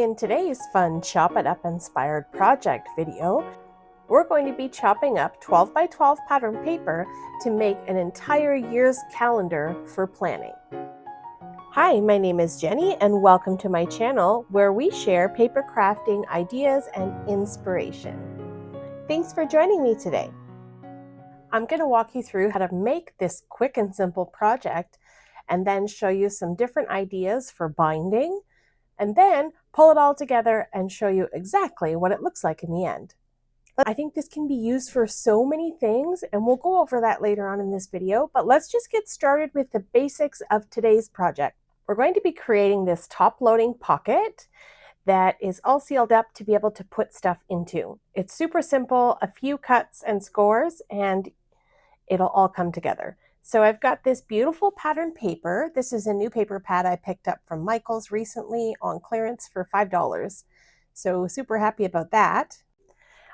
In today's fun Chop It Up inspired project video, we're going to be chopping up 12 by 12 pattern paper to make an entire year's calendar for planning. Hi, my name is Jenny and welcome to my channel where we share paper crafting ideas and inspiration. Thanks for joining me today. I'm going to walk you through how to make this quick and simple project and then show you some different ideas for binding, and then pull it all together and show you exactly what it looks like in the end. I think this can be used for so many things, and we'll go over that later on in this video, but let's just get started with the basics of today's project. We're going to be creating this top-loading pocket that is all sealed up to be able to put stuff into. It's super simple, a few cuts and scores, and it'll all come together. So I've got this beautiful pattern paper. This is a new paper pad I picked up from Michael's recently on clearance for $5. So super happy about that.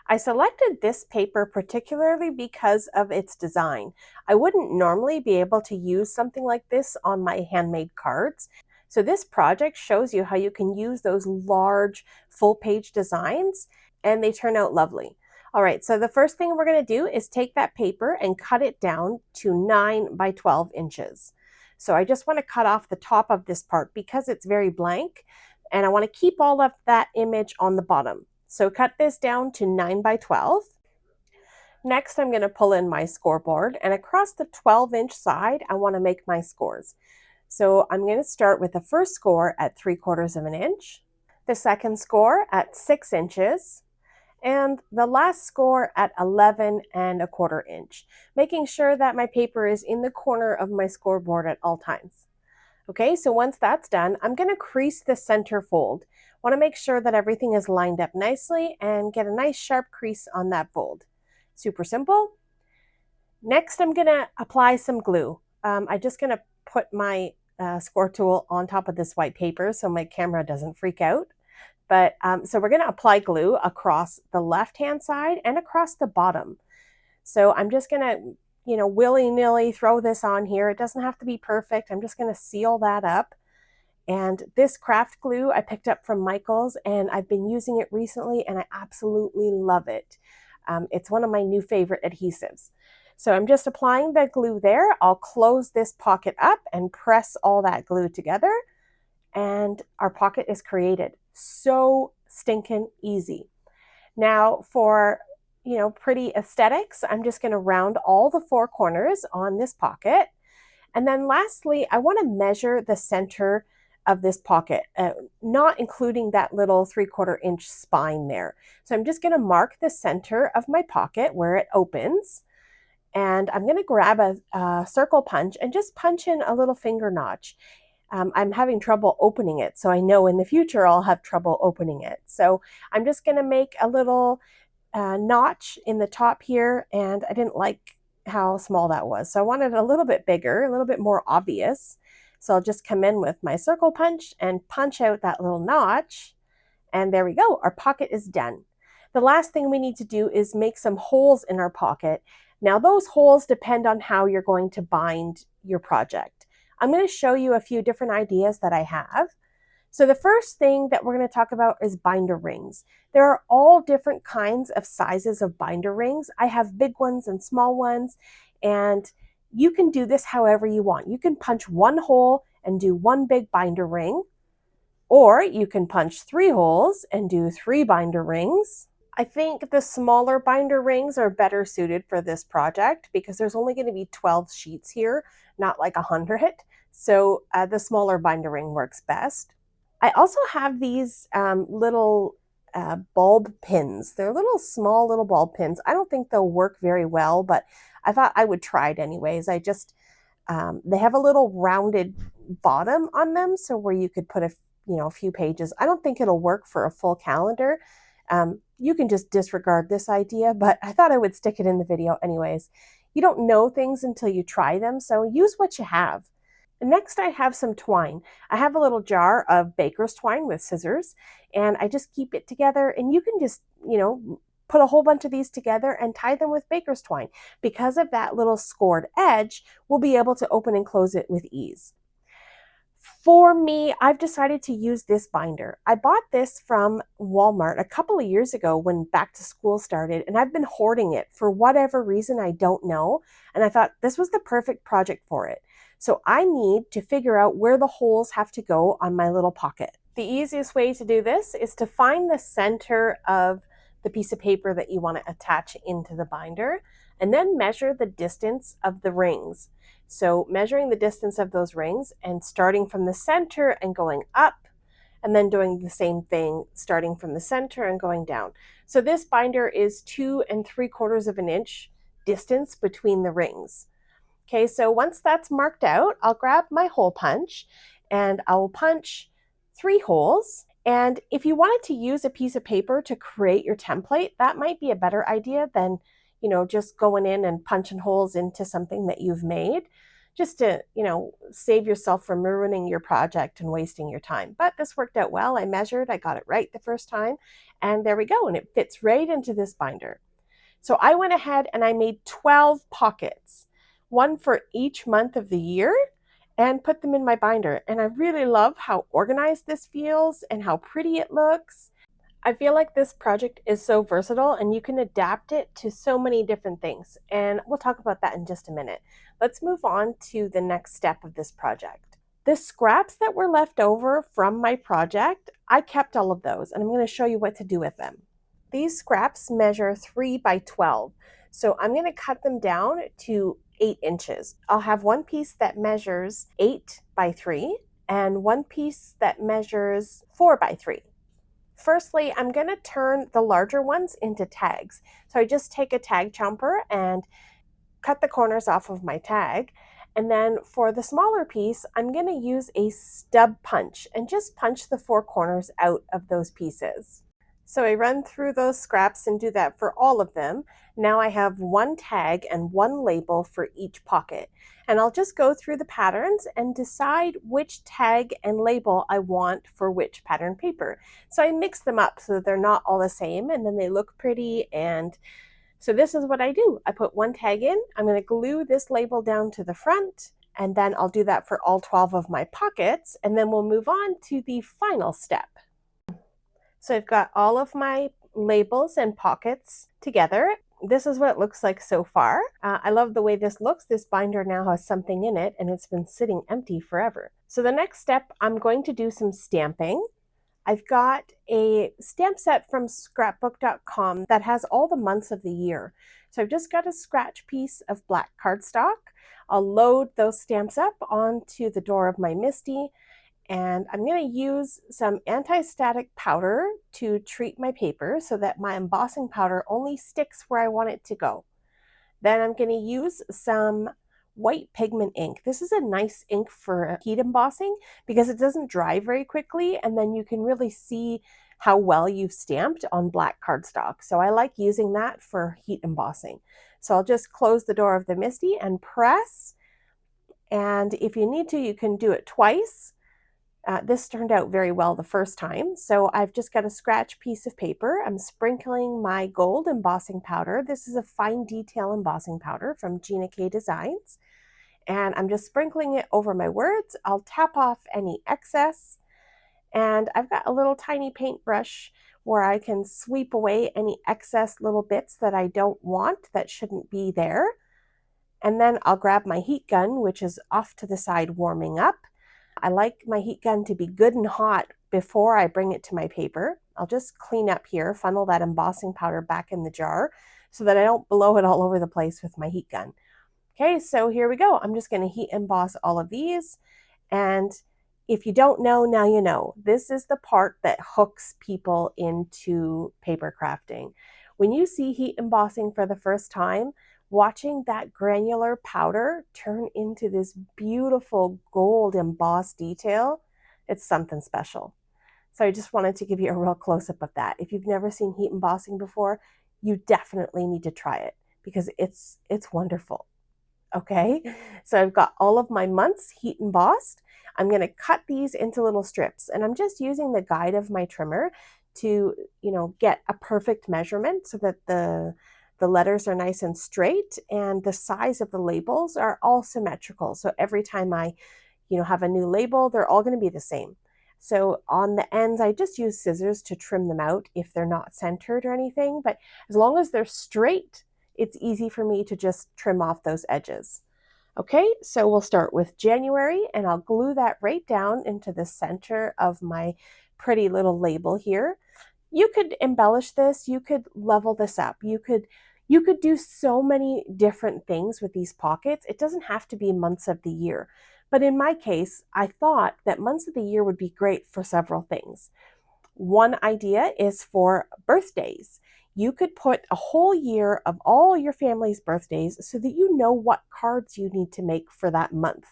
I selected this paper particularly because of its design. I wouldn't normally be able to use something like this on my handmade cards. So this project shows you how you can use those large full page designs and they turn out lovely. All right, so the first thing we're going to do is take that paper and cut it down to 9 by 12 inches. So I just want to cut off the top of this part because it's very blank, and I want to keep all of that image on the bottom. So cut this down to 9 by 12. Next, I'm going to pull in my scoreboard, and across the 12-inch side, I want to make my scores. So I'm going to start with the first score at 3/4 of an inch, the second score at 6 inches, and the last score at 11¼ inch, making sure that my paper is in the corner of my scoreboard at all times. Okay, so once that's done, I'm going to crease the center fold. Want to make sure that everything is lined up nicely and get a nice sharp crease on that fold. Super simple. Next, I'm going to apply some glue. I'm just going to put my score tool on top of this white paper so my camera doesn't freak out. But so we're going to apply glue across the left-hand side and across the bottom. So I'm just going to, willy-nilly throw this on here. It doesn't have to be perfect. I'm just going to seal that up. And this craft glue I picked up from Michael's, and I've been using it recently, and I absolutely love it. It's one of my new favorite adhesives. So I'm just applying the glue there. I'll close this pocket up and press all that glue together, and our pocket is created. So stinking easy. Now for, pretty aesthetics, I'm just going to round all the 4 corners on this pocket. And then lastly, I want to measure the center of this pocket, not including that little 3/4 inch spine there. So I'm just going to mark the center of my pocket where it opens. And I'm going to grab a circle punch and just punch in a little finger notch. I'm having trouble opening it, so I know in the future I'll have trouble opening it. So I'm just going to make a little notch in the top here, and I didn't like how small that was. So I wanted it a little bit bigger, a little bit more obvious. So I'll just come in with my circle punch and punch out that little notch. And there we go, our pocket is done. The last thing we need to do is make some holes in our pocket. Now those holes depend on how you're going to bind your project. I'm going to show you a few different ideas that I have. So the first thing that we're going to talk about is binder rings. There are all different kinds of sizes of binder rings. I have big ones and small ones, and you can do this however you want. You can punch one hole and do one big binder ring, or you can punch 3 holes and do 3 binder rings. I think the smaller binder rings are better suited for this project because there's only going to be 12 sheets here, not like 100. So the smaller binder ring works best. I also have these little bulb pins. They're small little bulb pins. I don't think they'll work very well, but I thought I would try it anyways. They have a little rounded bottom on them, so where you could put a few pages. I don't think it'll work for a full calendar. You can just disregard this idea, but I thought I would stick it in the video anyways. You don't know things until you try them, so use what you have. Next, I have some twine. I have a little jar of baker's twine with scissors, and I just keep it together, and you can just, put a whole bunch of these together and tie them with baker's twine. Because of that little scored edge, we'll be able to open and close it with ease. For me, I've decided to use this binder. I bought this from Walmart a couple of years ago when back to school started, and I've been hoarding it for whatever reason, I don't know. And I thought this was the perfect project for it. So I need to figure out where the holes have to go on my little pocket. The easiest way to do this is to find the center of the piece of paper that you want to attach into the binder, and then measure the distance of the rings. So measuring the distance of those rings and starting from the center and going up, and then doing the same thing starting from the center and going down. So this binder is 2 3/4 of an inch distance between the rings. Okay, so once that's marked out, I'll grab my hole punch and I'll punch 3 holes. And if you wanted to use a piece of paper to create your template, that might be a better idea than, just going in and punching holes into something that you've made, just to, save yourself from ruining your project and wasting your time. But this worked out well. I measured, I got it right the first time, and there we go. And it fits right into this binder. So I went ahead and I made 12 pockets, one for each month of the year, and put them in my binder. And I really love how organized this feels and how pretty it looks. I feel like this project is so versatile and you can adapt it to so many different things. And we'll talk about that in just a minute. Let's move on to the next step of this project. The scraps that were left over from my project, I kept all of those, and I'm going to show you what to do with them. These scraps measure 3 by 12, so I'm going to cut them down to 8 inches. I'll have one piece that measures 8 by 3 and one piece that measures 4 by 3. Firstly, I'm going to turn the larger ones into tags. So I just take a tag chomper and cut the corners off of my tag. And then for the smaller piece, I'm going to use a stub punch and just punch the 4 corners out of those pieces. So I run through those scraps and do that for all of them. Now I have one tag and one label for each pocket. And I'll just go through the patterns and decide which tag and label I want for which pattern paper. So I mix them up so that they're not all the same and then they look pretty. And so this is what I do. I put one tag in, I'm going to glue this label down to the front, and then I'll do that for all 12 of my pockets, and then we'll move on to the final step. So I've got all of my labels and pockets together. This is what it looks like so far. I love the way this looks. This binder now has something in it and it's been sitting empty forever. So the next step, I'm going to do some stamping. I've got a stamp set from scrapbook.com that has all the months of the year. So I've just got a scratch piece of black cardstock. I'll load those stamps up onto the door of my MISTI, and I'm going to use some anti-static powder to treat my paper so that my embossing powder only sticks where I want it to go. Then I'm going to use some white pigment ink. This is a nice ink for heat embossing because it doesn't dry very quickly, and then you can really see how well you've stamped on black cardstock. So I like using that for heat embossing. So I'll just close the door of the MISTI and press. And if you need to, you can do it twice. This turned out very well the first time. So I've just got a scratch piece of paper. I'm sprinkling my gold embossing powder. This is a fine detail embossing powder from Gina K Designs. And I'm just sprinkling it over my words. I'll tap off any excess. And I've got a little tiny paintbrush where I can sweep away any excess little bits that I don't want, that shouldn't be there. And then I'll grab my heat gun, which is off to the side warming up. I like my heat gun to be good and hot before I bring it to my paper. I'll just clean up here, funnel that embossing powder back in the jar so that I don't blow it all over the place with my heat gun. Okay, so here we go. I'm just going to heat emboss all of these. And if you don't know, now you know. This is the part that hooks people into paper crafting. When you see heat embossing for the first time, watching that granular powder turn into this beautiful gold embossed detail, it's something special. So I just wanted to give you a real close-up of that. If you've never seen heat embossing before, you definitely need to try it because it's wonderful. Okay, so I've got all of my months heat embossed. I'm going to cut these into little strips, and I'm just using the guide of my trimmer to, get a perfect measurement so that the letters are nice and straight and the size of the labels are all symmetrical. So every time I have a new label, they're all going to be the same. So on the ends, I just use scissors to trim them out if they're not centered or anything, but as long as they're straight, it's easy for me to just trim off those edges. Okay, so we'll start with January, and I'll glue that right down into the center of my pretty little label here. You could embellish this, you could level this up, you could do so many different things with these pockets. It doesn't have to be months of the year. But in my case, I thought that months of the year would be great for several things. One idea is for birthdays. You could put a whole year of all your family's birthdays so that you know what cards you need to make for that month.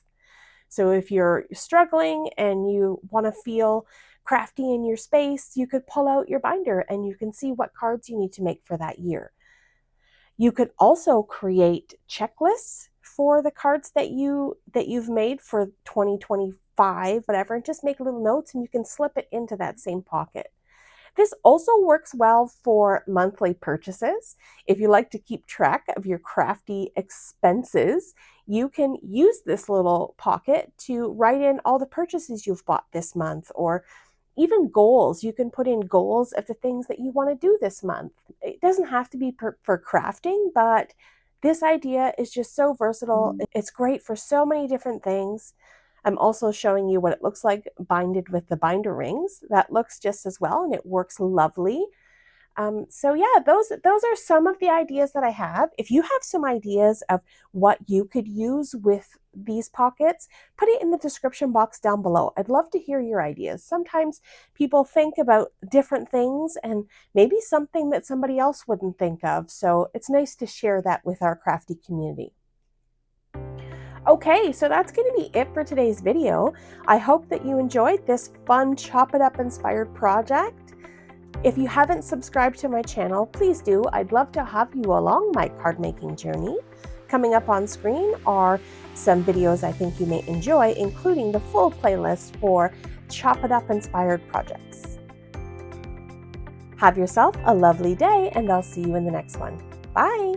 So if you're struggling and you want to feel crafty in your space, you could pull out your binder and you can see what cards you need to make for that year. You could also create checklists for the cards that you've made for 2025, whatever, and just make little notes and you can slip it into that same pocket. This also works well for monthly purchases. If you like to keep track of your crafty expenses, you can use this little pocket to write in all the purchases you've bought this month, or even goals. You can put in goals of the things that you want to do this month. It doesn't have to be for crafting, but this idea is just so versatile. It's great for so many different things. I'm also showing you what it looks like binded with the binder rings. That looks just as well, and it works lovely. So yeah, those are some of the ideas that I have. If you have some ideas of what you could use with these pockets, put it in the description box down below. I'd love to hear your ideas. Sometimes people think about different things and maybe something that somebody else wouldn't think of. So it's nice to share that with our crafty community. Okay, so that's going to be it for today's video. I hope that you enjoyed this fun Chop It Up inspired project. If you haven't subscribed to my channel, please do. I'd love to have you along my card making journey. Coming up on screen are some videos I think you may enjoy, including the full playlist for Chop It Up inspired projects. Have yourself a lovely day, and I'll see you in the next one. Bye!